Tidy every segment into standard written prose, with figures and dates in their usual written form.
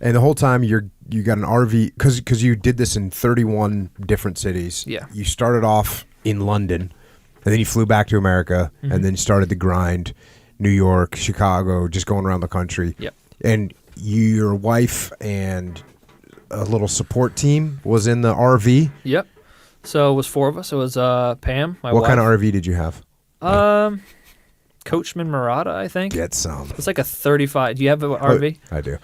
And the whole time you got an RV because you did this in 31 different cities. Yeah. You started off in London, and then you flew back to America, and then started the grind, New York, Chicago, just going around the country. Yep. And your wife and a little support team was in the RV. Yep. So it was 4 of us. It was Pam, my wife. What kind of RV did you have? Coachman Murata, I think. Get some. It's like a 35. Do you have an RV? I do.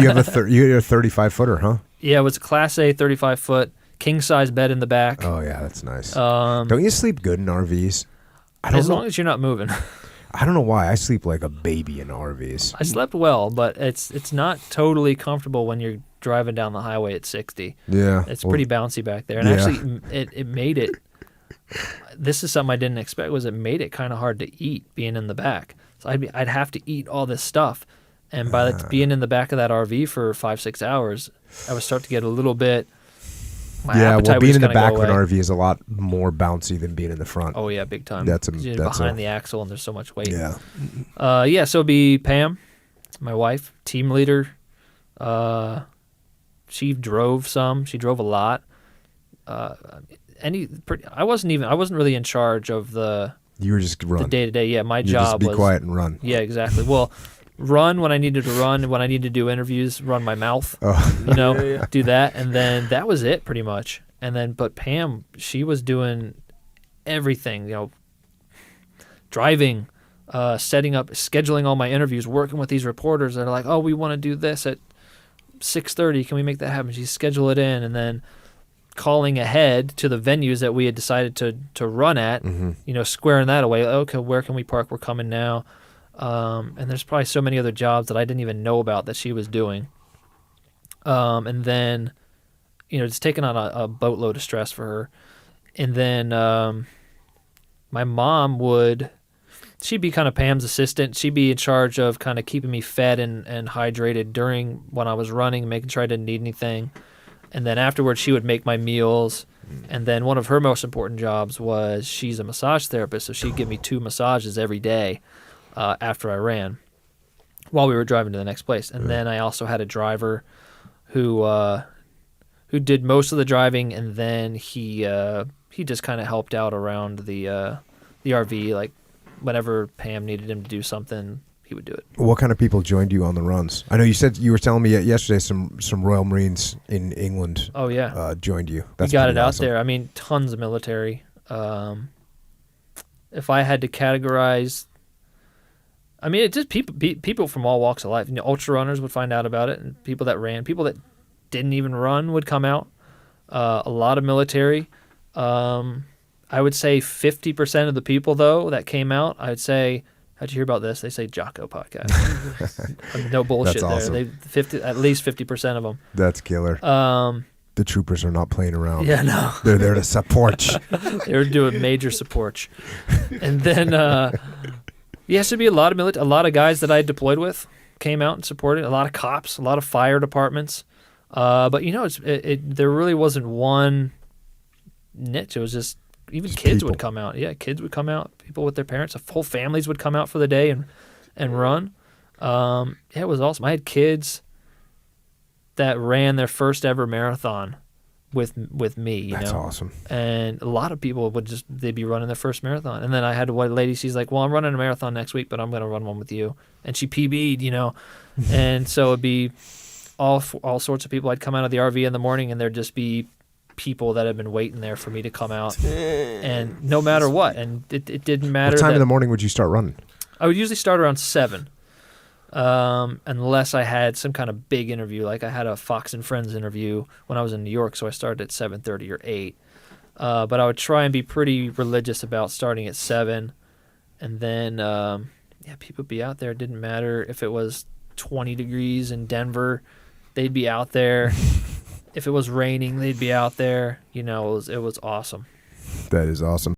You have a 35 footer, huh? Yeah, it was a Class A 35 foot king size bed in the back. Oh yeah, that's nice. Don't you sleep good in RVs? As long as you're not moving. I don't know why I sleep like a baby in RVs. I slept well, but it's not totally comfortable when you're driving down the highway at 60. Yeah, it's pretty bouncy back there, and actually it made it. This is something I didn't expect. Was it made it kind of hard to eat being in the back? So I'd have to eat all this stuff, and by being in the back of that RV for 5-6 hours, I would start to get a little bit. Being in the back of an RV is a lot more bouncy than being in the front. Oh yeah, big time. That's behind the axle, and there's so much weight. Yeah. So it'd be Pam, my wife, team leader. She drove some. She drove a lot. I wasn't really in charge of the. You were just run. The day to day. Yeah, my job was be quiet and run. Yeah, exactly. Well, run when I needed to run. When I needed to do interviews, run my mouth. Oh. Do that, and then that was it pretty much. And then, but Pam, she was doing everything. Driving, setting up, scheduling all my interviews, working with these reporters that are like, oh, we want to do this at 6:30. Can we make that happen? She schedule it in, and then calling ahead to the venues that we had decided to run at, squaring that away. Okay, where can we park? We're coming now. And there's probably so many other jobs that I didn't even know about that she was doing. And then, it's taken on a boatload of stress for her. And then my mom she'd be kind of Pam's assistant. She'd be in charge of kind of keeping me fed and hydrated during when I was running, making sure I didn't need anything. And then afterwards, she would make my meals. And then one of her most important jobs was she's a massage therapist, so she'd give me 2 massages every day after I ran while we were driving to the next place. And then I also had a driver who did most of the driving, and then he just kind of helped out around the RV. Like whenever Pam needed him to do something, he would do it. What kind of people joined you on the runs? I know you were telling me yesterday some Royal Marines in England. Oh yeah, joined you. That's got it awesome. Out there. I mean, tons of military. If I had to categorize, I mean, it's just people from all walks of life. Ultra runners would find out about it, and people that ran, people that didn't even run would come out. A lot of military. I would say 50% of the people though that came out, I would say. How'd you hear about this? They say Jocko Podcast. No bullshit. That's awesome. There. At least 50% of them. That's killer. The troopers are not playing around. Yeah, no. They're there to support. They're doing major support. And then, should be a lot of guys that I deployed with came out and supported. A lot of cops, a lot of fire departments. But there really wasn't one niche. It was just. Even kids would come out. Yeah, kids would come out. People with their parents. Whole families would come out for the day and run. It was awesome. I had kids that ran their first ever marathon with me. That's awesome. And a lot of people they'd be running their first marathon. And then I had one lady. She's like, "Well, I'm running a marathon next week, but I'm going to run one with you." And she PB'd, and so it'd be all sorts of people. I'd come out of the RV in the morning, and there'd just be people that have been waiting there for me to come out, and no matter what, and it didn't matter. What time in the morning would you start running? I would usually start around 7, unless I had some kind of big interview. Like I had a Fox and Friends interview when I was in New York, so I started at 7:30 or 8. But I would try and be pretty religious about starting at 7, and then people would be out there. It didn't matter if it was 20 degrees in Denver, they'd be out there. If it was raining, they'd be out there. It was awesome. That is awesome.